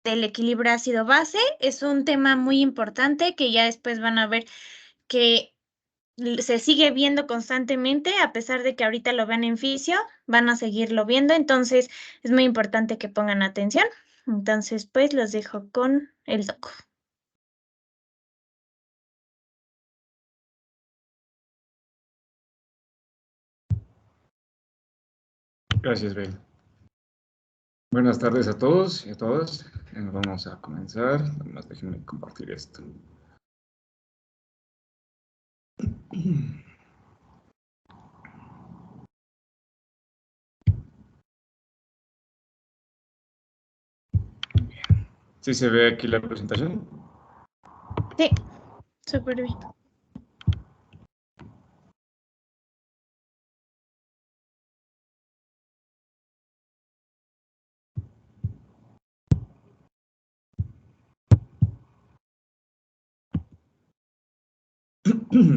del equilibrio ácido-base. Es un tema muy importante que ya después van a ver que se sigue viendo constantemente, a pesar de que ahorita lo vean en fisio, van a seguirlo viendo, entonces es muy importante que pongan atención. Entonces, pues los dejo con el doc. Gracias, Bel. Buenas tardes a todos y a todas. Vamos a comenzar. Nada más déjenme compartir esto. ¿Sí se ve aquí la presentación? Sí, súper bien.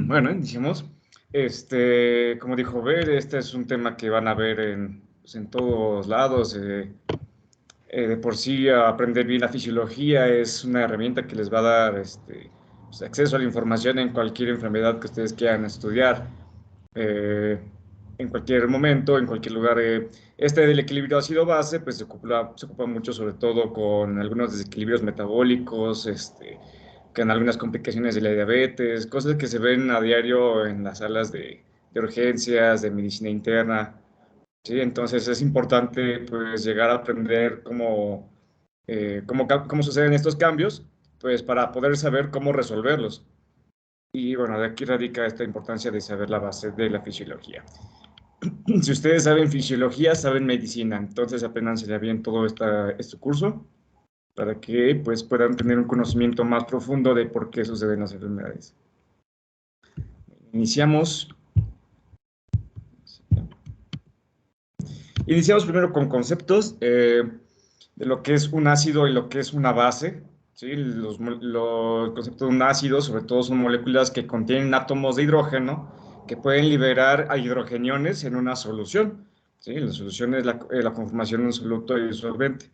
Bueno, iniciamos. Como dijo Ver, este es un tema que van a ver pues, en todos lados. De por sí, aprender bien la fisiología es una herramienta que les va a dar pues, acceso a la información en cualquier enfermedad que ustedes quieran estudiar. eh, en cualquier momento, en cualquier lugar. Este del equilibrio ácido-base, pues se ocupa mucho sobre todo con algunos desequilibrios metabólicos, con algunas complicaciones de la diabetes, cosas que se ven a diario en las salas de urgencias, de medicina interna. Sí, entonces es importante pues llegar a aprender cómo suceden estos cambios, pues para poder saber cómo resolverlos. Y bueno, de aquí radica esta importancia de saber la base de la fisiología. Si ustedes saben fisiología, saben medicina, entonces apréndanse bien todo este curso para que pues, puedan tener un conocimiento más profundo de por qué suceden las enfermedades. Iniciamos. Iniciamos primero con conceptos de lo que es un ácido y lo que es una base. ¿Sí? Los conceptos de un ácido, sobre todo, son moléculas que contienen átomos de hidrógeno que pueden liberar a hidrogeniones en una solución. ¿Sí? La solución es la conformación de un soluto y un solvente.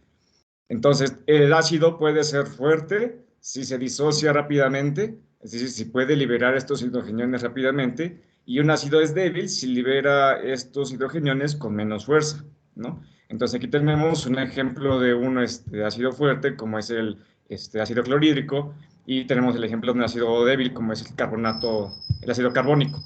Entonces, el ácido puede ser fuerte si se disocia rápidamente, es decir, si puede liberar estos hidrogeniones rápidamente, y un ácido es débil si libera estos hidrogeniones con menos fuerza, ¿no? Entonces, aquí tenemos un ejemplo de un ácido fuerte, como es el ácido clorhídrico, y tenemos el ejemplo de un ácido débil, como es el ácido carbónico.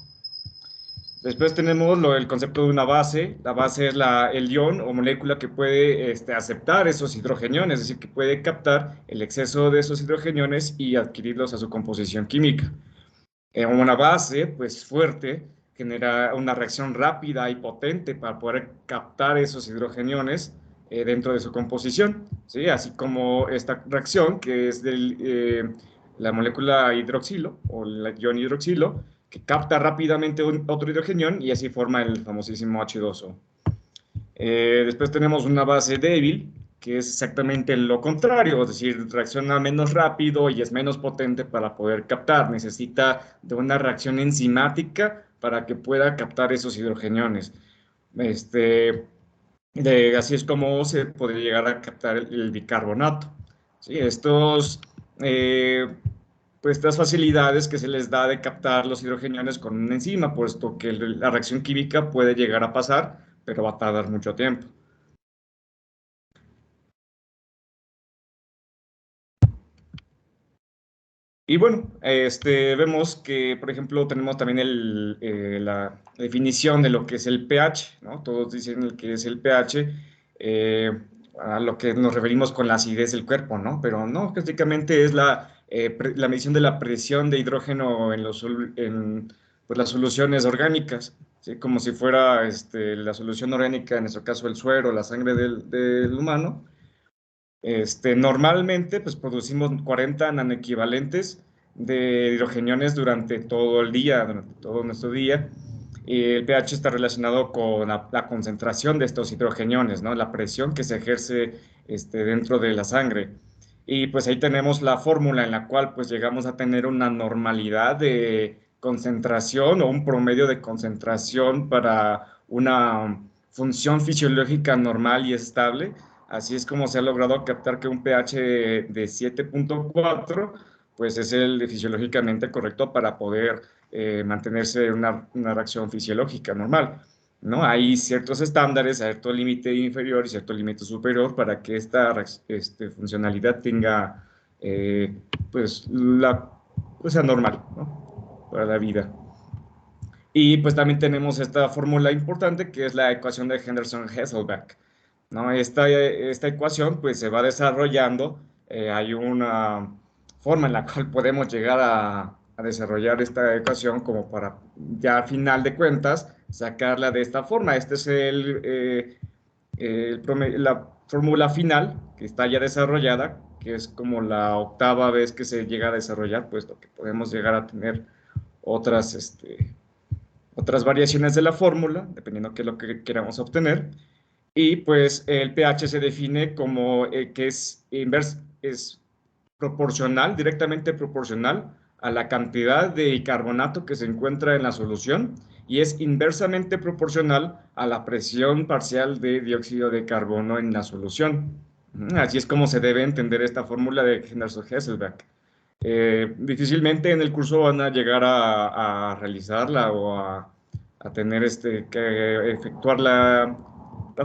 Después tenemos el concepto de una base. La base es el ion o molécula que puede aceptar esos hidrogeniones, es decir, que puede captar el exceso de esos hidrogeniones y adquirirlos a su composición química. Una base, pues fuerte, genera una reacción rápida y potente para poder captar esos hidrogeniones dentro de su composición, ¿sí? Así como esta reacción, que es la molécula hidroxilo o el ion hidroxilo, que capta rápidamente otro hidrogenión y así forma el famosísimo H2O. Después tenemos una base débil, que es exactamente lo contrario, es decir, reacciona menos rápido y es menos potente para poder captar. Necesita de una reacción enzimática para que pueda captar esos hidrogeniones. Así es como se podría llegar a captar el bicarbonato. ¿Sí? Eh, pues estas facilidades que se les da de captar los hidrogeniones con una enzima, puesto que la reacción química puede llegar a pasar, pero va a tardar mucho tiempo. Y bueno, vemos que, por ejemplo, tenemos también la definición de lo que es el pH, ¿no? Todos dicen el que es el pH, eh, a lo que nos referimos con la acidez del cuerpo, ¿no? Pero no, prácticamente es la medición de la presión de hidrógeno en pues, las soluciones orgánicas, ¿sí? Como si fuera la solución orgánica, en nuestro caso el suero, la sangre del humano. Normalmente, pues producimos 40 nanoequivalentes de hidrogeniones durante todo el día, durante todo nuestro día. Y el pH está relacionado con la concentración de estos hidrogeniones, ¿no? La presión que se ejerce dentro de la sangre. Y pues ahí tenemos la fórmula en la cual pues llegamos a tener una normalidad de concentración o un promedio de concentración para una función fisiológica normal y estable Así es como se ha logrado captar que un pH de 7.4 pues es el fisiológicamente correcto para poder mantenerse una reacción fisiológica normal, ¿no? Hay ciertos estándares, cierto límite inferior y cierto límite superior para que esta funcionalidad tenga, pues, pues, sea normal, ¿no? Para la vida. Y pues también tenemos esta fórmula importante que es la ecuación de Henderson-Hasselbalch, ¿no? Esta ecuación pues se va desarrollando, hay una forma en la cual podemos llegar a desarrollar esta ecuación como para ya al final de cuentas sacarla de esta forma. Este es la fórmula final que está ya desarrollada, que es como la octava vez que se llega a desarrollar, puesto que podemos llegar a tener otras, otras variaciones de la fórmula, dependiendo de qué es lo que queramos obtener. Y pues el pH se define como que es proporcional, directamente proporcional a la cantidad de bicarbonato que se encuentra en la solución y es inversamente proporcional a la presión parcial de dióxido de carbono en la solución. Así es como se debe entender esta fórmula de Henderson-Hasselbalch. Difícilmente en el curso van a llegar a realizarla o a tener que efectuar la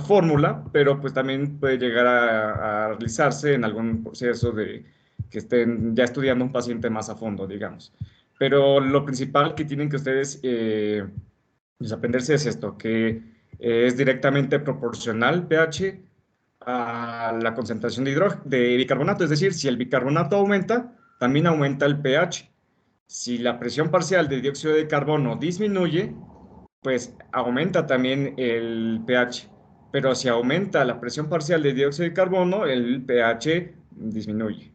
fórmula, pero pues también puede llegar a realizarse en algún proceso de que estén ya estudiando un paciente más a fondo, digamos. Pero lo principal que tienen que ustedes pues aprenderse es esto, que es directamente proporcional pH a la concentración de bicarbonato, es decir, si el bicarbonato aumenta, también aumenta el pH. Si la presión parcial de dióxido de carbono disminuye, pues aumenta también el pH. Pero si aumenta la presión parcial de dióxido de carbono, el pH disminuye.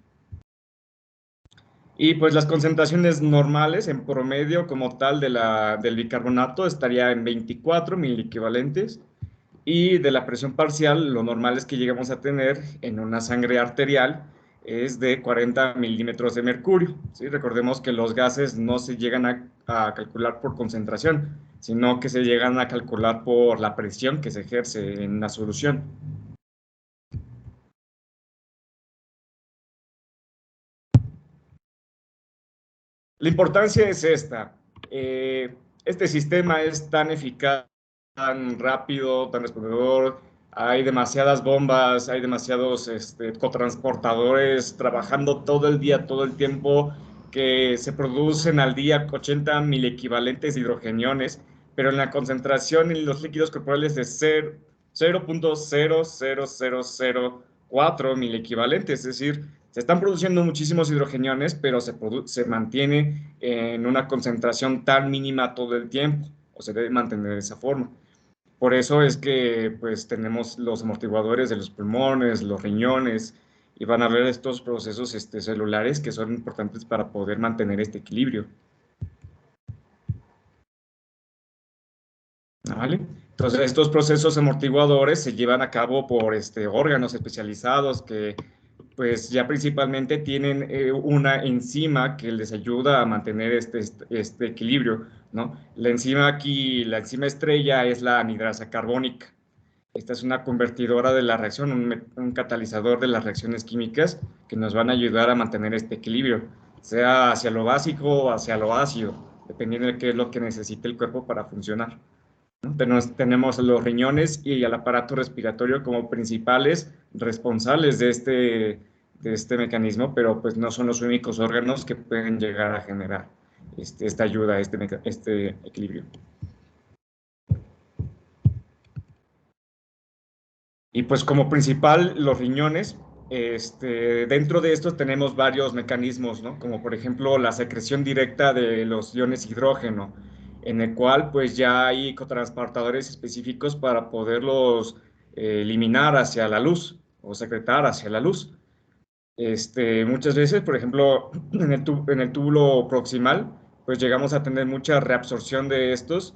Y pues las concentraciones normales en promedio como tal del bicarbonato estaría en 24 miliequivalentes y de la presión parcial lo normal es que lleguemos a tener en una sangre arterial es de 40 milímetros de mercurio, ¿sí? Recordemos que los gases no se llegan a calcular por concentración, sino que se llegan a calcular por la presión que se ejerce en la solución. La importancia es esta. Este sistema es tan eficaz, tan rápido, tan respondedor. Hay demasiadas bombas, hay demasiados cotransportadores trabajando todo el día, todo el tiempo, que se producen al día 80 mil equivalentes de hidrogeniones, pero en la concentración en los líquidos corporales de 0.00004 mil equivalentes, es decir, se están produciendo muchísimos hidrogeniones, pero se mantiene en una concentración tan mínima todo el tiempo, o se debe mantener de esa forma. Por eso es que pues tenemos los amortiguadores de los pulmones, los riñones, y van a ver estos procesos celulares que son importantes para poder mantener este equilibrio. ¿Vale? Entonces, estos procesos amortiguadores se llevan a cabo por órganos especializados que pues ya principalmente tienen una enzima que les ayuda a mantener este equilibrio, ¿no? La enzima aquí, la enzima estrella es la anidrasa carbónica. Esta es una convertidora de la reacción, un catalizador de las reacciones químicas que nos van a ayudar a mantener este equilibrio, sea hacia lo básico o hacia lo ácido, dependiendo de qué es lo que necesite el cuerpo para funcionar. Tenemos los riñones y el aparato respiratorio como principales responsables de este mecanismo, pero pues no son los únicos órganos que pueden llegar a generar esta ayuda, este equilibrio. Y pues como principal, los riñones, dentro de estos tenemos varios mecanismos, ¿no? Como por ejemplo la secreción directa de los iones hidrógeno, en el cual pues ya hay cotransportadores específicos para poderlos eliminar hacia la luz o secretar hacia la luz. Muchas veces, por ejemplo, en el túbulo proximal, pues llegamos a tener mucha reabsorción de estos,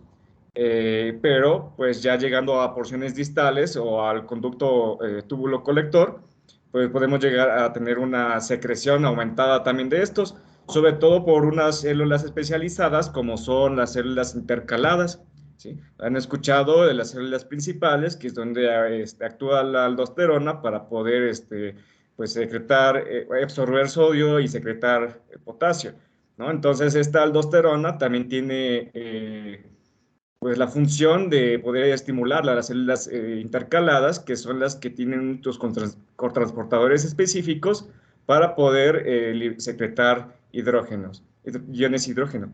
pero pues ya llegando a porciones distales o al conducto túbulo colector, pues podemos llegar a tener una secreción aumentada también de estos, sobre todo por unas células especializadas como son las células intercaladas. ¿sí? Han escuchado de las células principales, que es donde actúa la aldosterona para poder pues secretar, absorber sodio y secretar potasio, ¿no? Entonces, esta aldosterona también tiene pues la función de poder estimular a las células intercaladas, que son las que tienen estos cotransportadores específicos para poder secretar iones hidrógeno.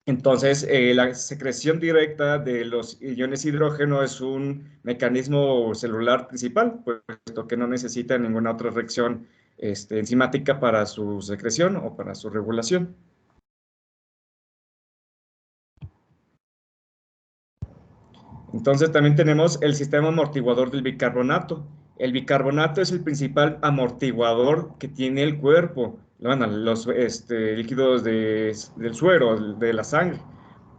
Entonces, la secreción directa de los iones hidrógeno es un mecanismo celular principal, puesto que no necesita ninguna otra reacción enzimática para su secreción o para su regulación. Entonces también tenemos el sistema amortiguador del bicarbonato. El bicarbonato es el principal amortiguador que tiene el cuerpo, bueno, los líquidos del suero, de la sangre.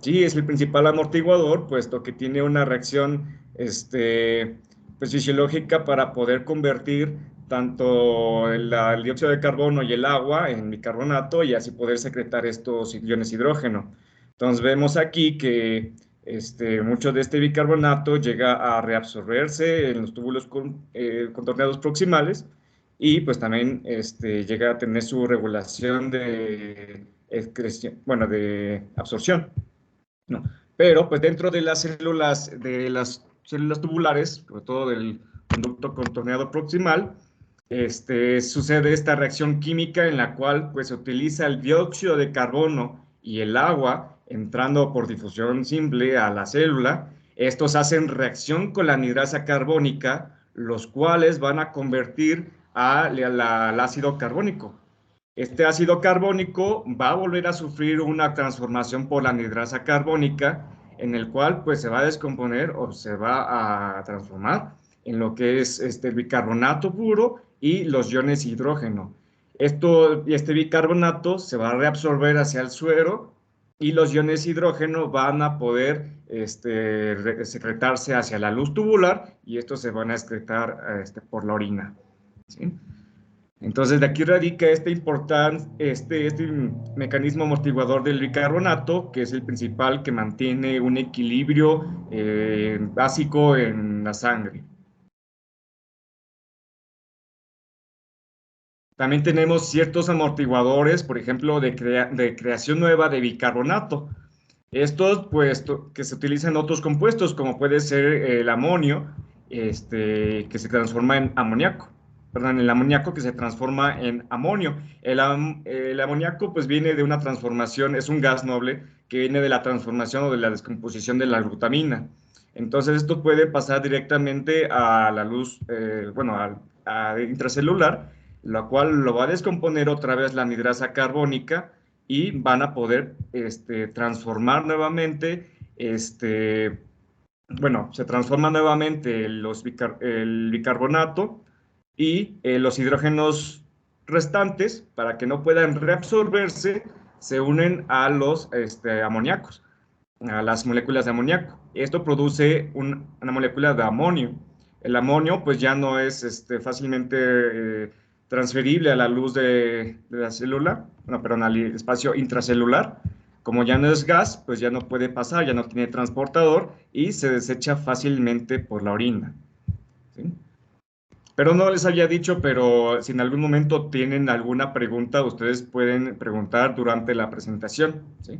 Sí, es el principal amortiguador, puesto que tiene una reacción pues, fisiológica para poder convertir tanto el dióxido de carbono y el agua en bicarbonato y así poder secretar estos iones hidrógeno. Entonces vemos aquí que mucho de este bicarbonato llega a reabsorberse en los túbulos contorneados proximales y pues también llega a tener su regulación de bueno, de absorción, ¿no? Pero pues dentro de las células tubulares, sobre todo del conducto contorneado proximal, sucede esta reacción química en la cual pues se utiliza el dióxido de carbono y el agua entrando por difusión simple a la célula. Estos hacen reacción con la anhidrasa carbónica, los cuales van a convertir al ácido carbónico. Este ácido carbónico va a volver a sufrir una transformación por la anhidrasa carbónica, en el cual pues se va a descomponer o se va a transformar en lo que es el bicarbonato puro y los iones hidrógeno. Este bicarbonato se va a reabsorber hacia el suero y los iones hidrógeno van a poder secretarse hacia la luz tubular y estos se van a excretar por la orina, ¿sí? Entonces, de aquí radica este mecanismo amortiguador del bicarbonato, que es el principal que mantiene un equilibrio básico en la sangre. También tenemos ciertos amortiguadores, por ejemplo, de creación nueva de bicarbonato. Estos, pues, que se utilizan en otros compuestos, como puede ser el amonio, que se transforma en amoníaco. Perdón, el amoníaco que se transforma en amonio. El amoníaco, pues, viene de una transformación, es un gas noble que viene de la transformación o de la descomposición de la glutamina. Entonces, esto puede pasar directamente a la luz, bueno, a intracelular, la cual lo va a descomponer otra vez la anhidrasa carbónica y van a poder transformar nuevamente, bueno, se transforma nuevamente el bicarbonato y los hidrógenos restantes, para que no puedan reabsorberse, se unen a los amoníacos, a las moléculas de amoníaco. Esto produce una molécula de amonio. El amonio pues ya no es fácilmente transferible a la luz de la célula, no, perdón, al espacio intracelular. Como ya no es gas, pues ya no puede pasar, ya no tiene transportador y se desecha fácilmente por la orina, ¿sí? Pero no les había dicho, pero si en algún momento tienen alguna pregunta, ustedes pueden preguntar durante la presentación, ¿sí?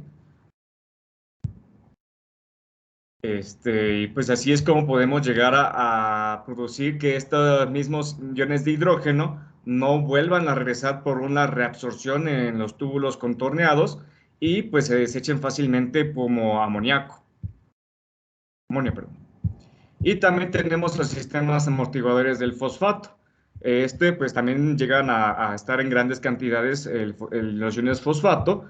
Y pues así es como podemos llegar a producir que estos mismos iones de hidrógeno no vuelvan a regresar por una reabsorción en los túbulos contorneados y pues se desechen fácilmente como amonio, perdón. Y también tenemos los sistemas amortiguadores del fosfato. Pues también llegan a estar en grandes cantidades los iones fosfato,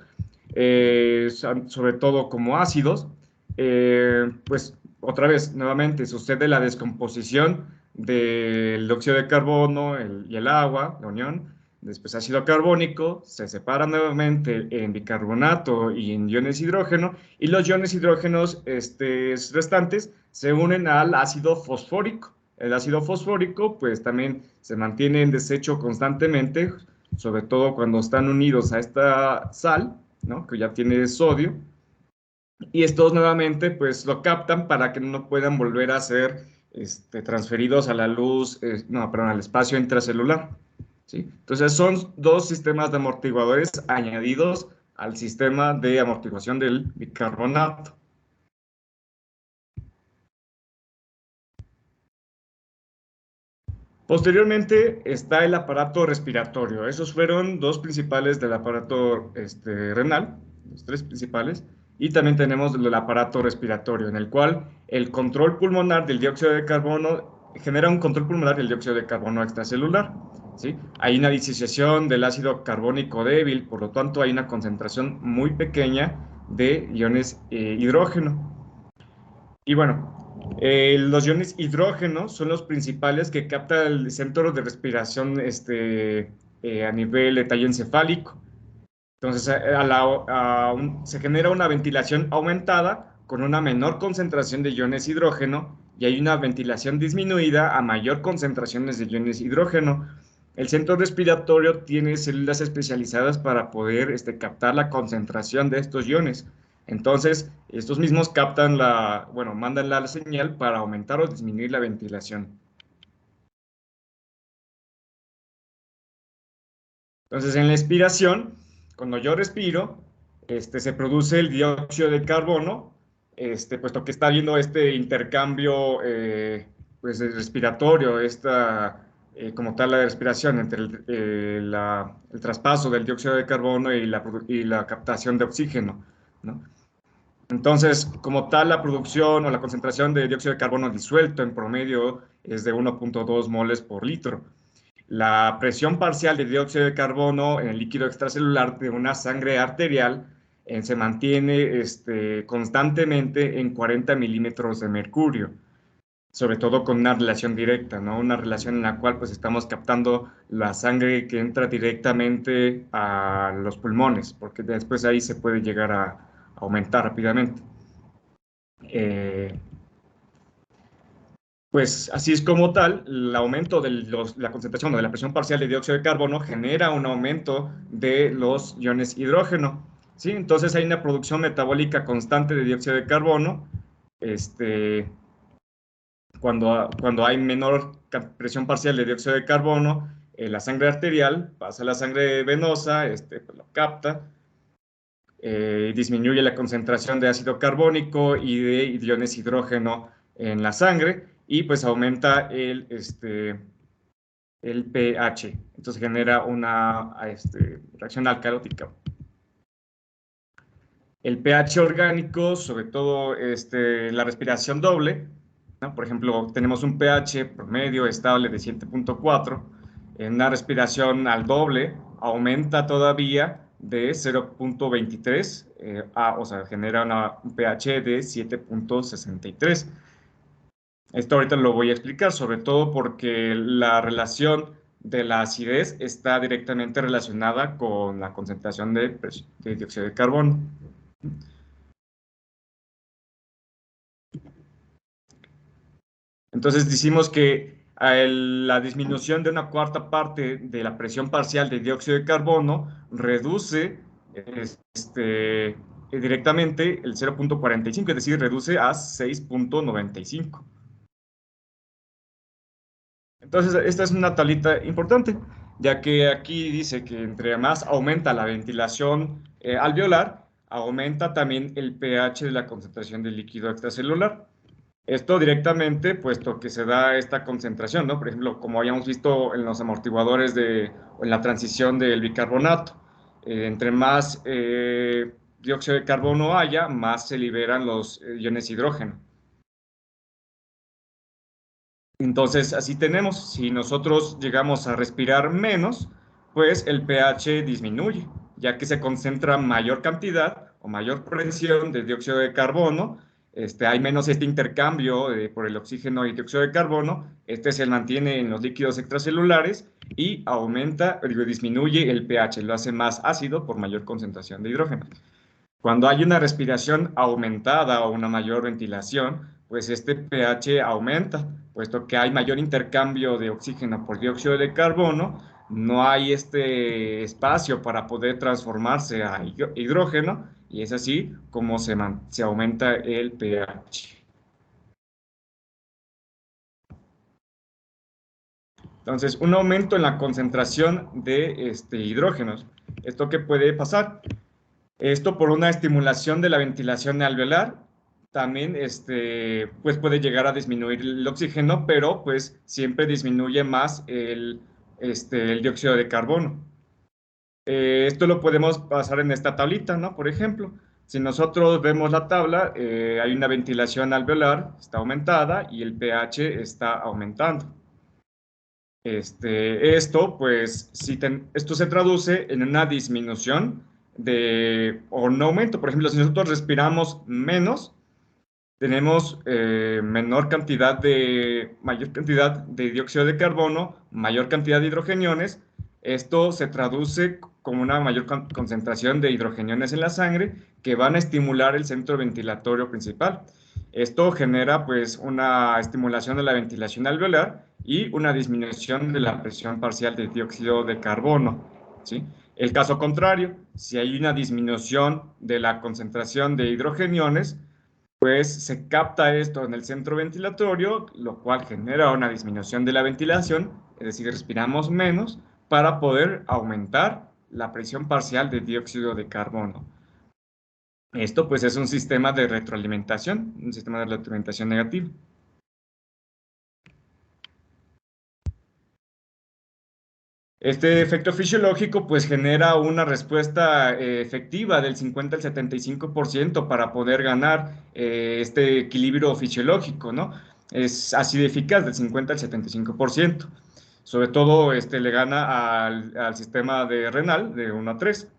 sobre todo como ácidos. Pues otra vez, nuevamente, sucede la descomposición del dióxido de carbono y el agua, la unión, después ácido carbónico, se separa nuevamente en bicarbonato y en iones hidrógeno, y los iones hidrógenos restantes se unen al ácido fosfórico. El ácido fosfórico, pues también se mantiene en desecho constantemente, sobre todo cuando están unidos a esta sal, ¿no? Que ya tiene sodio, y estos nuevamente pues lo captan para que no puedan volver a ser transferidos a la luz, no, perdón, al espacio intracelular. ¿Sí? Entonces son dos sistemas de amortiguadores añadidos al sistema de amortiguación del bicarbonato. Posteriormente está el aparato respiratorio. Esos fueron dos principales del aparato renal, los tres principales. Y también tenemos el aparato respiratorio, en el cual el control pulmonar del dióxido de carbono genera un control pulmonar del dióxido de carbono extracelular. ¿Sí? Hay una disociación del ácido carbónico débil, por lo tanto hay una concentración muy pequeña de iones hidrógeno. Y bueno, los iones hidrógeno son los principales que capta el centro de respiración a nivel de tallo encefálico. Entonces, se genera una ventilación aumentada con una menor concentración de iones hidrógeno y hay una ventilación disminuida a mayor concentraciones de iones hidrógeno. El centro respiratorio tiene células especializadas para poder captar la concentración de estos iones. Entonces, estos mismos captan bueno, mandan la señal para aumentar o disminuir la ventilación. Entonces, en la expiración, cuando yo respiro, se produce el dióxido de carbono, puesto que está habiendo este intercambio pues, respiratorio, como tal la respiración entre el traspaso del dióxido de carbono y la captación de oxígeno, ¿no? Entonces, como tal, la producción o la concentración de dióxido de carbono disuelto en promedio es de 1.2 moles por litro. La presión parcial de dióxido de carbono en el líquido extracelular de una sangre arterial se mantiene constantemente en 40 milímetros de mercurio, sobre todo con una relación directa, ¿no? Una relación en la cual pues estamos captando la sangre que entra directamente a los pulmones, porque después ahí se puede llegar a aumentar rápidamente. Pues así es como tal, el aumento de la concentración o de la presión parcial de dióxido de carbono genera un aumento de los iones hidrógeno, ¿sí? Entonces hay una producción metabólica constante de dióxido de carbono, este, cuando hay menor presión parcial de dióxido de carbono, la sangre arterial pasa a la sangre venosa, pues lo capta, disminuye la concentración de ácido carbónico y de iones hidrógeno en la sangre y pues aumenta el pH. Entonces genera una reacción alcalótica. El pH orgánico, sobre todo la respiración doble, ¿no? Por ejemplo, tenemos un pH promedio estable de 7.4, en una respiración al doble aumenta todavía de 0.23, o sea, genera un pH de 7.63. Esto ahorita lo voy a explicar, sobre todo porque la relación de la acidez está directamente relacionada con la concentración de dióxido de carbono. Entonces decimos que la disminución de una cuarta parte de la presión parcial de dióxido de carbono reduce directamente el 0.45, es decir, reduce a 6.95. Entonces, esta es una tablita importante, ya que aquí dice que entre más aumenta la ventilación alveolar, aumenta también el pH de la concentración del líquido extracelular. Esto directamente, puesto que se da esta concentración, ¿no? Por ejemplo, como habíamos visto en los amortiguadores o en la transición del bicarbonato, entre más dióxido de carbono haya, más se liberan los iones hidrógeno. Entonces, así tenemos, si nosotros llegamos a respirar menos, pues el pH disminuye, ya que se concentra mayor cantidad o mayor presión de dióxido de carbono, hay menos este intercambio por el oxígeno y dióxido de carbono, se mantiene en los líquidos extracelulares y disminuye el pH, lo hace más ácido por mayor concentración de hidrógeno. Cuando hay una respiración aumentada o una mayor ventilación, pues este pH aumenta, puesto que hay mayor intercambio de oxígeno por dióxido de carbono, no hay este espacio para poder transformarse a hidrógeno y es así como se aumenta el pH. Entonces, un aumento en la concentración de hidrógenos. ¿Esto qué puede pasar? Esto por una estimulación de la ventilación alveolar. También pues puede llegar a disminuir el oxígeno, pero pues siempre disminuye más el dióxido de carbono. Esto lo podemos pasar en esta tablita, ¿no? Por ejemplo, si nosotros vemos la tabla, hay una ventilación alveolar, está aumentada y el pH está aumentando. Pues, esto se traduce en una disminución o un aumento. Por ejemplo, si nosotros respiramos menos, tenemos mayor cantidad de dióxido de carbono, mayor cantidad de hidrogeniones. Esto se traduce como una mayor concentración de hidrogeniones en la sangre que van a estimular el centro ventilatorio principal. Esto genera pues una estimulación de la ventilación alveolar y una disminución de la presión parcial de dióxido de carbono, ¿sí? El caso contrario, si hay una disminución de la concentración de hidrogeniones, pues se capta esto en el centro ventilatorio, lo cual genera una disminución de la ventilación, es decir, respiramos menos para poder aumentar la presión parcial de dióxido de carbono. Esto pues es un sistema de retroalimentación, un sistema de retroalimentación negativo. Este efecto fisiológico pues genera una respuesta efectiva del 50 al 75% para poder ganar este equilibrio fisiológico, ¿no? Es así de eficaz del 50 al 75%. Sobre todo le gana al sistema de renal de 1 a 3.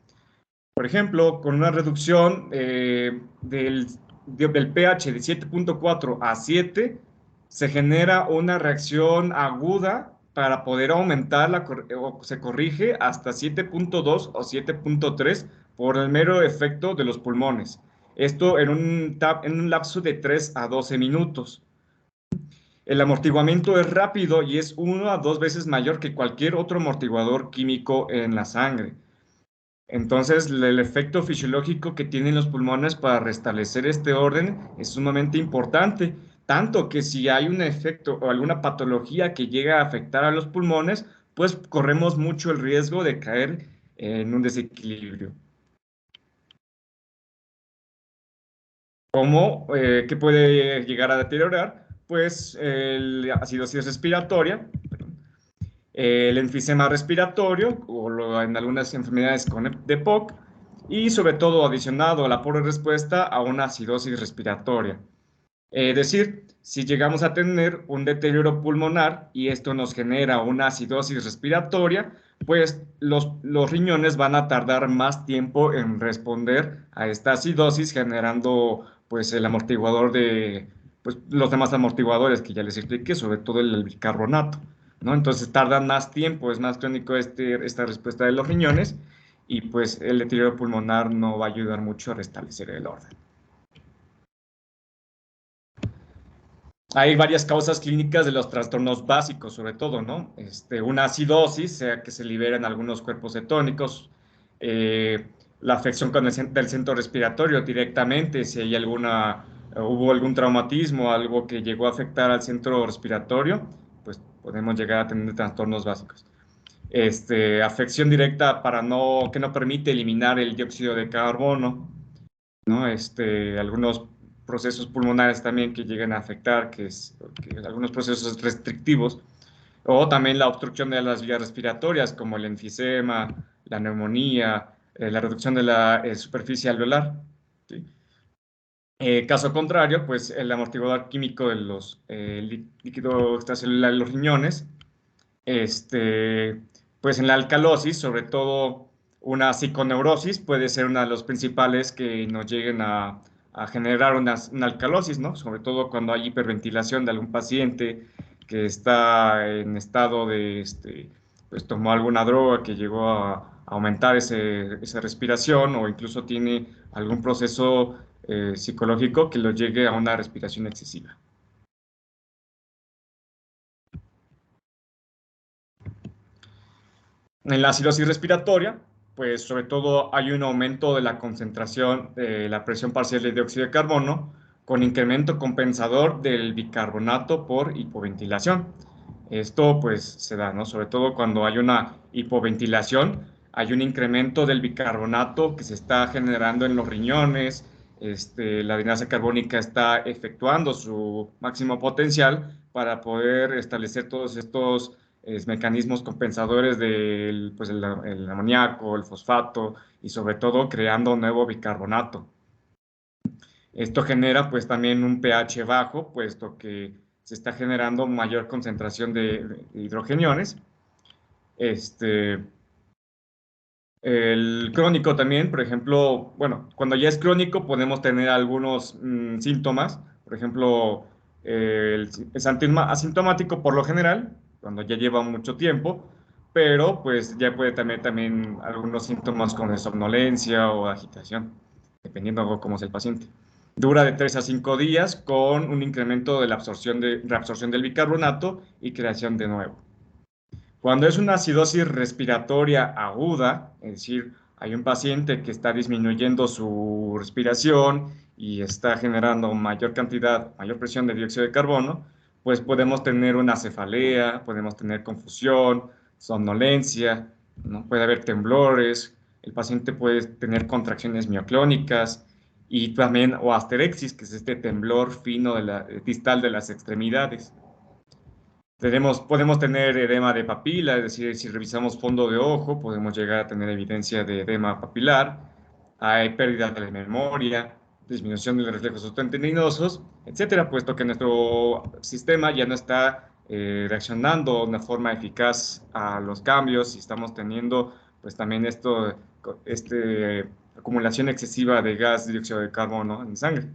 Por ejemplo, con una reducción del pH de 7.4 a 7, se genera una reacción aguda para poder aumentar o se corrige hasta 7.2 o 7.3 por el mero efecto de los pulmones. Esto en un lapso de 3 a 12 minutos. El amortiguamiento es rápido y es 1 a 2 veces mayor que cualquier otro amortiguador químico en la sangre. Entonces, el efecto fisiológico que tienen los pulmones para restablecer este orden es sumamente importante, tanto que si hay un efecto o alguna patología que llega a afectar a los pulmones, pues corremos mucho el riesgo de caer en un desequilibrio. ¿Cómo? ¿Qué puede llegar a deteriorar? Pues la acidosis respiratoria, el enfisema respiratorio, en algunas enfermedades de POC, y sobre todo adicionado a la pobre respuesta a una acidosis respiratoria. Es decir, si llegamos a tener un deterioro pulmonar y esto nos genera una acidosis respiratoria, pues los riñones van a tardar más tiempo en responder a esta acidosis, generando pues el amortiguador pues los demás amortiguadores que ya les expliqué, sobre todo el bicarbonato, ¿no? Entonces tardan más tiempo, es más crónico esta respuesta de los riñones y pues el deterioro pulmonar no va a ayudar mucho a restablecer el orden. Hay varias causas clínicas de los trastornos básicos, sobre todo, ¿no? Una acidosis, sea que se liberen algunos cuerpos cetónicos, la afección del centro respiratorio directamente, si hay hubo algún traumatismo, algo que llegó a afectar al centro respiratorio, pues podemos llegar a tener trastornos básicos. Afección directa que no permite eliminar el dióxido de carbono, ¿no? Algunos procesos pulmonares también que llegan a afectar, algunos procesos restrictivos, o también la obstrucción de las vías respiratorias, como el enfisema, la neumonía, la reducción de la superficie alveolar, ¿sí? Caso contrario, pues el amortiguador químico de los líquido extracelular de los riñones, pues en la alcalosis, sobre todo una psiconeurosis, puede ser una de los principales que nos lleguen a generar una alcalosis, ¿no? Sobre todo cuando hay hiperventilación de algún paciente que está en estado pues tomó alguna droga que llegó a aumentar esa respiración o incluso tiene algún proceso psicológico que lo llegue a una respiración excesiva. En la acidosis respiratoria, pues sobre todo hay un aumento de la concentración de la presión parcial de dióxido de carbono con incremento compensador del bicarbonato por hipoventilación. Esto pues se da, ¿no? Sobre todo cuando hay una hipoventilación, hay un incremento del bicarbonato que se está generando en los riñones, la dinasa carbónica está efectuando su máximo potencial para poder establecer todos estos mecanismos compensadores del pues el amoníaco, el fosfato y sobre todo creando nuevo bicarbonato. Esto genera pues también un pH bajo, puesto que se está generando mayor concentración de hidrogeniones. El crónico también, por ejemplo, bueno, cuando ya es crónico podemos tener algunos síntomas, por ejemplo, es asintomático por lo general, cuando ya lleva mucho tiempo, pero pues ya puede también algunos síntomas como de somnolencia o agitación, dependiendo de cómo es el paciente. Dura de 3 a 5 días con un incremento de la reabsorción del bicarbonato y creación de nuevo. Cuando es una acidosis respiratoria aguda, es decir, hay un paciente que está disminuyendo su respiración y está generando mayor cantidad, mayor presión de dióxido de carbono, pues podemos tener una cefalea, podemos tener confusión, somnolencia, ¿no? Puede haber temblores, el paciente puede tener contracciones mioclónicas y también o asterexis, que es este temblor fino distal de las extremidades. Podemos tener edema de papila, es decir, si revisamos fondo de ojo, podemos llegar a tener evidencia de edema papilar. Hay pérdida de memoria, disminución de los reflejos osteotendinosos, etcétera, puesto que nuestro sistema ya no está reaccionando de una forma eficaz a los cambios y estamos teniendo, pues también acumulación excesiva de gas dióxido de carbono en sangre.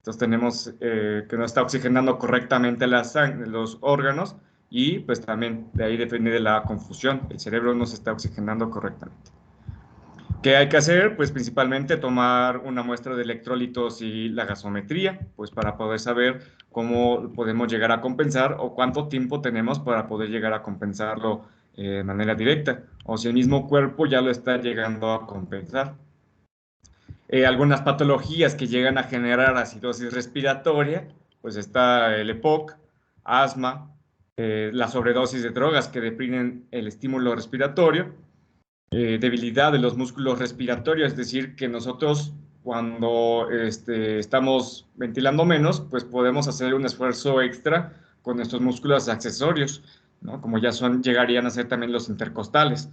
Entonces tenemos que no está oxigenando correctamente los órganos y pues también de ahí depende de la confusión. El cerebro no se está oxigenando correctamente. ¿Qué hay que hacer? Pues principalmente tomar una muestra de electrolitos y la gasometría, pues para poder saber cómo podemos llegar a compensar o cuánto tiempo tenemos para poder llegar a compensarlo de manera directa o si el mismo cuerpo ya lo está llegando a compensar. Algunas patologías que llegan a generar acidosis respiratoria, pues está el EPOC, asma, la sobredosis de drogas que deprimen el estímulo respiratorio, debilidad de los músculos respiratorios, es decir, que nosotros cuando estamos ventilando menos, pues podemos hacer un esfuerzo extra con nuestros músculos accesorios, ¿no? Como ya llegarían a ser también los intercostales.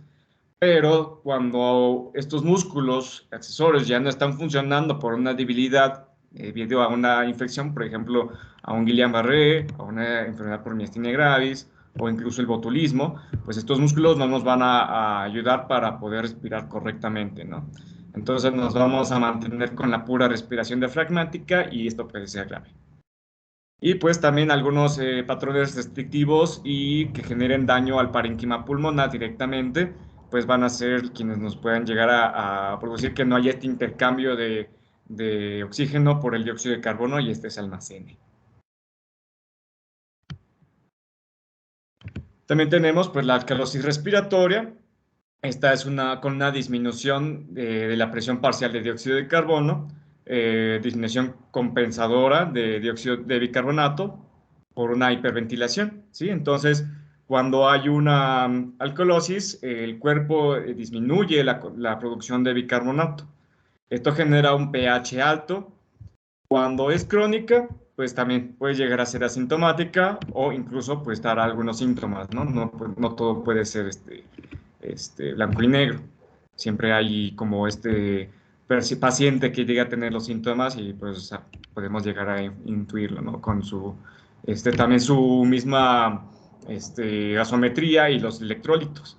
Pero cuando estos músculos accesorios ya no están funcionando por una debilidad debido a una infección, por ejemplo, a un Guillain-Barré, a una enfermedad por miastenia gravis o incluso el botulismo, pues estos músculos no nos van a ayudar para poder respirar correctamente, ¿no? Entonces nos vamos a mantener con la pura respiración diafragmática y esto puede ser grave. Y pues también algunos patrones restrictivos y que generen daño al parénquima pulmonar directamente, pues van a ser quienes nos puedan llegar a producir que no haya este intercambio de oxígeno por el dióxido de carbono y este se almacene. También tenemos pues la alcalosis respiratoria. Esta es con una disminución de la presión parcial de dióxido de carbono, disminución compensadora de dióxido de bicarbonato por una hiperventilación, ¿sí? Entonces, cuando hay una alcalosis, el cuerpo disminuye la producción de bicarbonato. Esto genera un pH alto. Cuando es crónica, pues también puede llegar a ser asintomática o incluso pues dar algunos síntomas, ¿no? No todo puede ser blanco y negro. Siempre hay como paciente que llega a tener los síntomas y pues podemos llegar a intuirlo, ¿no? Con también su misma gasometría y los electrolitos.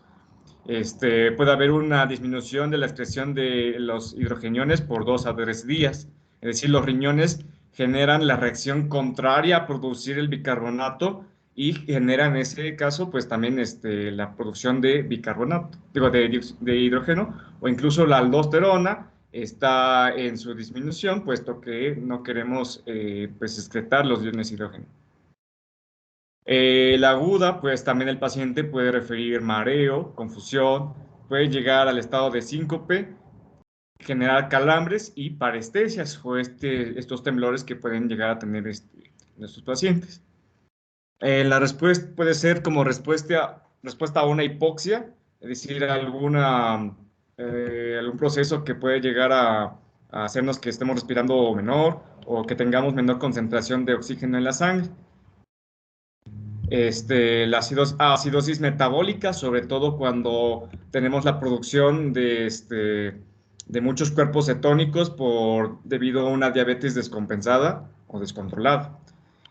Puede haber una disminución de la excreción de los hidrogeniones por 2 a 3 días. Es decir, los riñones generan la reacción contraria a producir el bicarbonato y genera en ese caso pues también la producción de bicarbonato, digo, de hidrógeno o incluso la aldosterona está en su disminución puesto que no queremos pues excretar los iones hidrógeno. La aguda, pues también el paciente puede referir mareo, confusión, puede llegar al estado de síncope, generar calambres y parestesias, o estos temblores que pueden llegar a tener nuestros pacientes. La respuesta puede ser como respuesta a una hipoxia, es decir, algún proceso que puede llegar a hacernos que estemos respirando menor o que tengamos menor concentración de oxígeno en la sangre. La acidosis metabólica, sobre todo cuando tenemos la producción de muchos cuerpos cetónicos debido a una diabetes descompensada o descontrolada.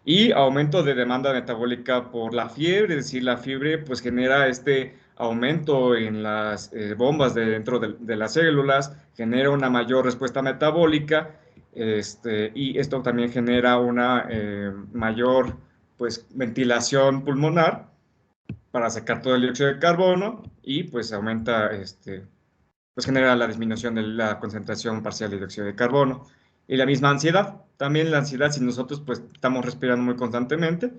Y aumento de demanda metabólica por la fiebre, es decir, la fiebre pues genera este aumento en las bombas dentro de las células, genera una mayor respuesta metabólica, y esto también genera una mayor pues ventilación pulmonar para sacar todo el dióxido de carbono y pues aumenta, pues genera la disminución de la concentración parcial de dióxido de carbono. Y la misma ansiedad, también la ansiedad, si nosotros pues estamos respirando muy constantemente,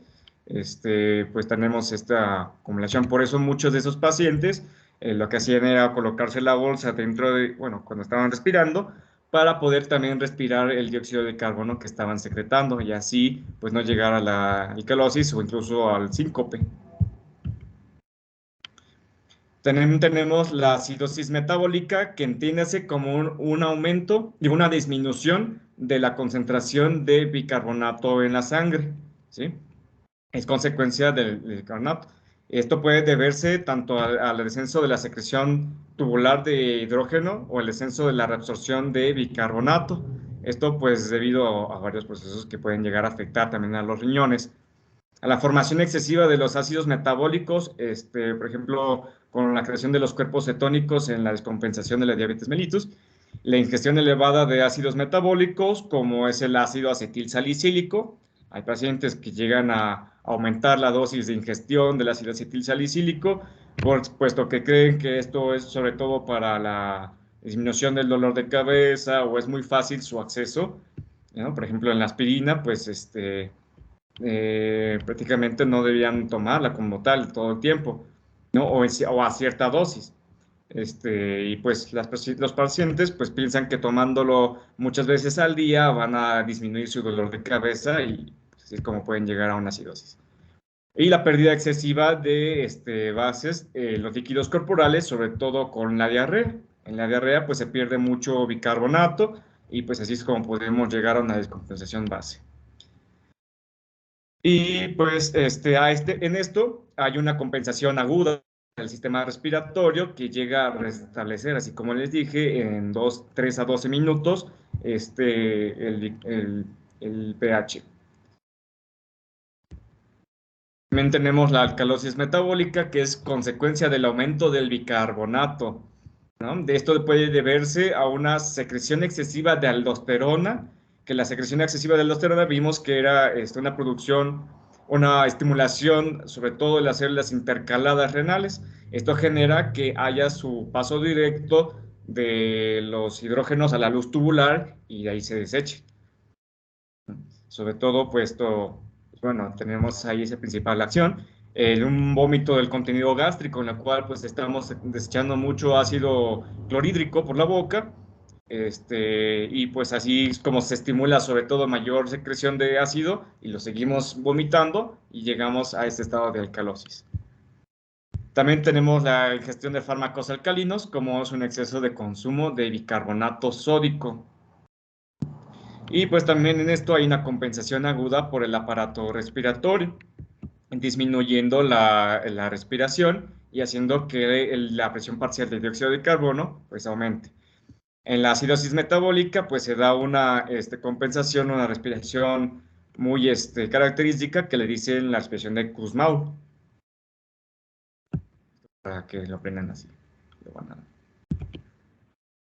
pues tenemos esta acumulación. Por eso muchos de esos pacientes lo que hacían era colocarse la bolsa dentro de, bueno, cuando estaban respirando, para poder también respirar el dióxido de carbono que estaban secretando y así pues no llegar a la alcalosis o incluso al síncope. Tenemos la acidosis metabólica, que entiéndase como un aumento y una disminución de la concentración de bicarbonato en la sangre, ¿sí? Es consecuencia del bicarbonato. Esto puede deberse tanto al descenso de la secreción tubular de hidrógeno o el descenso de la reabsorción de bicarbonato. Esto pues debido a varios procesos que pueden llegar a afectar también a los riñones. A la formación excesiva de los ácidos metabólicos, por ejemplo, con la creación de los cuerpos cetónicos en la descompensación de la diabetes mellitus, la ingestión elevada de ácidos metabólicos, como es el ácido acetil salicílico. Hay pacientes que llegan a aumentar la dosis de ingestión del ácido acetil salicílico, puesto que creen que esto es sobre todo para la disminución del dolor de cabeza o es muy fácil su acceso, ¿no? Por ejemplo, en la aspirina, pues prácticamente no debían tomarla como tal todo el tiempo, ¿no? O a cierta dosis. Y pues los pacientes pues piensan que tomándolo muchas veces al día van a disminuir su dolor de cabeza y así es como pueden llegar a una acidosis. Y la pérdida excesiva de bases, los líquidos corporales, sobre todo con la diarrea. En la diarrea pues se pierde mucho bicarbonato y pues así es como podemos llegar a una descompensación base. Y pues en esto hay una compensación aguda del sistema respiratorio que llega a restablecer, así como les dije, en 3 a 12 minutos el pH. También tenemos la alcalosis metabólica, que es consecuencia del aumento del bicarbonato, ¿no? De esto puede deberse a una secreción excesiva de aldosterona, que la secreción excesiva de aldosterona vimos que era una producción, una estimulación sobre todo de las células intercaladas renales. Esto genera que haya su paso directo de los hidrógenos a la luz tubular y de ahí se deseche. Sobre todo, bueno, tenemos ahí esa principal acción. Un vómito del contenido gástrico, en la cual pues estamos desechando mucho ácido clorhídrico por la boca, y pues así es como se estimula sobre todo mayor secreción de ácido y lo seguimos vomitando y llegamos a este estado de alcalosis. También tenemos la ingestión de fármacos alcalinos, como es un exceso de consumo de bicarbonato sódico. Y pues también en esto hay una compensación aguda por el aparato respiratorio, disminuyendo la respiración y haciendo que la presión parcial de dióxido de carbono pues aumente. En la acidosis metabólica pues se da una compensación, una respiración muy característica que le dicen la respiración de Kussmaul, para que lo aprendan así.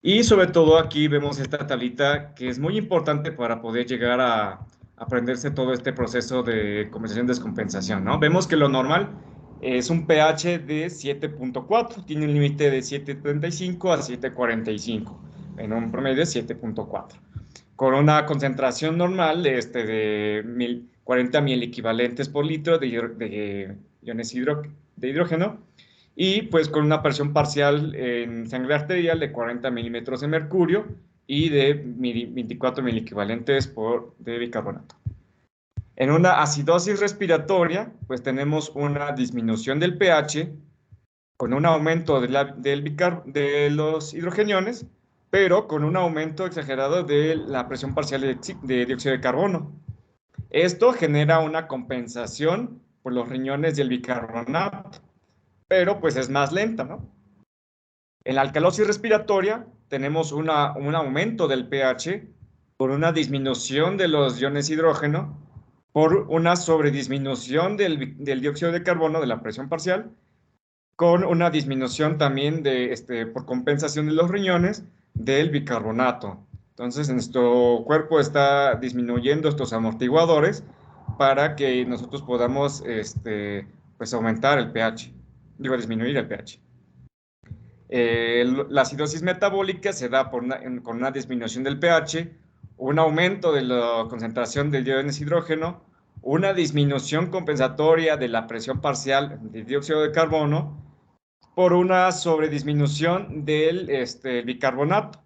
Y sobre todo aquí vemos esta tablita que es muy importante para poder llegar a aprenderse todo este proceso de compensación-descompensación, ¿no? Vemos que lo normal es un pH de 7.4, tiene un límite de 7.35 a 7.45, en un promedio de 7.4, con una concentración normal de 40 mil equivalentes por litro de iones de hidrógeno y pues con una presión parcial en sangre arterial de 40 milímetros de mercurio y de 24 miliequivalentes de bicarbonato. En una acidosis respiratoria, pues tenemos una disminución del pH con un aumento de los hidrogeniones, pero con un aumento exagerado de la presión parcial de dióxido de carbono. Esto genera una compensación por los riñones y el bicarbonato, pero pues es más lenta, ¿no? En la alcalosis respiratoria tenemos un aumento del pH por una disminución de los iones hidrógeno, por una sobredisminución del dióxido de carbono de la presión parcial, con una disminución también por compensación de los riñones del bicarbonato. Entonces, nuestro cuerpo está disminuyendo estos amortiguadores para que nosotros podamos pues aumentar el pH, disminuir el pH. La acidosis metabólica se da con una disminución del pH, un aumento de la concentración de iones hidrógeno, una disminución compensatoria de la presión parcial de dióxido de carbono por una sobredisminución del bicarbonato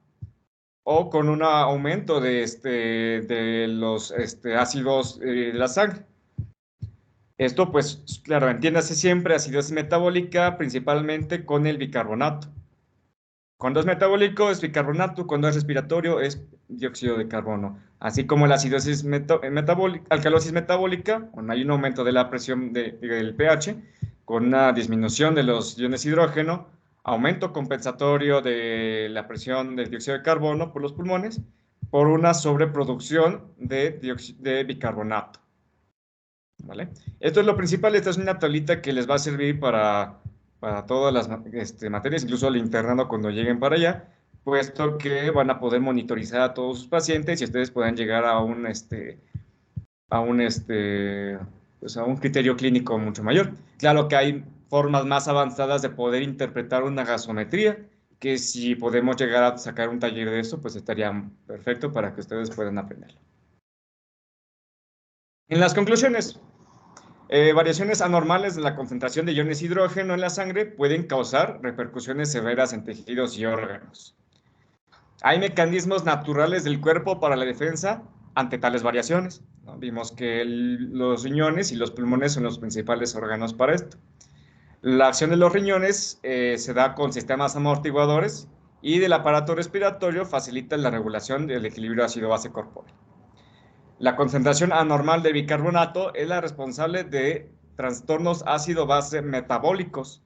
o con un aumento de los ácidos de la sangre. Esto, pues, claro, entiéndase siempre acidosis metabólica principalmente con el bicarbonato. Cuando es metabólico es bicarbonato, cuando es respiratorio es dióxido de carbono. Así como la acidosis alcalosis metabólica, cuando hay un aumento de la presión del pH, con una disminución de los iones hidrógeno, aumento compensatorio de la presión del dióxido de carbono por los pulmones, por una sobreproducción de bicarbonato. ¿Vale? Esto es lo principal. Esta es una tablita que les va a servir para todas las materias, incluso al internado cuando lleguen para allá, puesto que van a poder monitorizar a todos sus pacientes y ustedes puedan llegar a un criterio clínico mucho mayor. Claro que hay formas más avanzadas de poder interpretar una gasometría, que si podemos llegar a sacar un taller de eso, pues estaría perfecto para que ustedes puedan aprenderlo. En las conclusiones, variaciones anormales de la concentración de iones hidrógeno en la sangre pueden causar repercusiones severas en tejidos y órganos. Hay mecanismos naturales del cuerpo para la defensa ante tales variaciones, ¿no? Vimos que los riñones y los pulmones son los principales órganos para esto. La acción de los riñones se da con sistemas amortiguadores y del aparato respiratorio facilita la regulación del equilibrio ácido-base corpóreo. La concentración anormal de bicarbonato es la responsable de trastornos ácido-base metabólicos,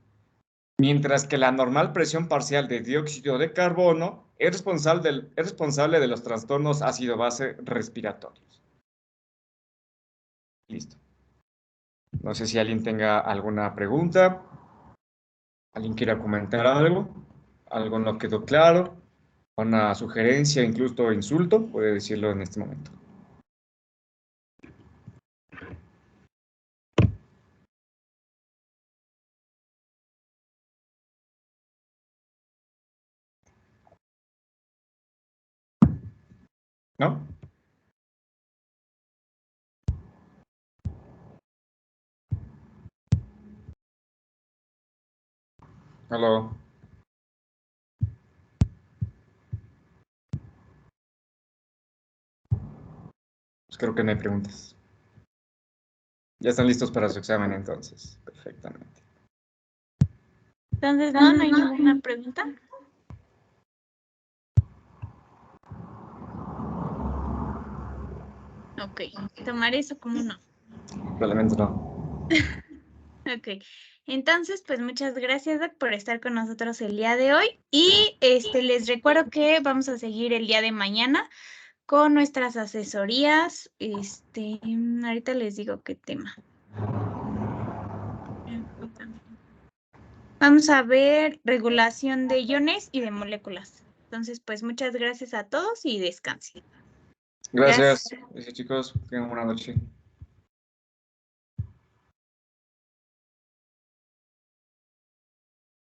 mientras que la normal presión parcial de dióxido de carbono es responsable de los trastornos ácido-base respiratorios. Listo. No sé si alguien tenga alguna pregunta, alguien quiera comentar algo no quedó claro, una sugerencia, incluso insulto, puede decirlo en este momento. ¿No? Hola. Pues creo que no hay preguntas. Ya están listos para su examen, entonces. Perfectamente. Entonces, no hay ninguna pregunta. Ok, tomar eso como no. Probablemente no. Ok, entonces, pues muchas gracias, Doc, por estar con nosotros el día de hoy. Y les recuerdo que vamos a seguir el día de mañana con nuestras asesorías. Ahorita les digo qué tema. Vamos a ver regulación de iones y de moléculas. Entonces, pues muchas gracias a todos y descansen. Gracias. Gracias, chicos. Tengan buena noche.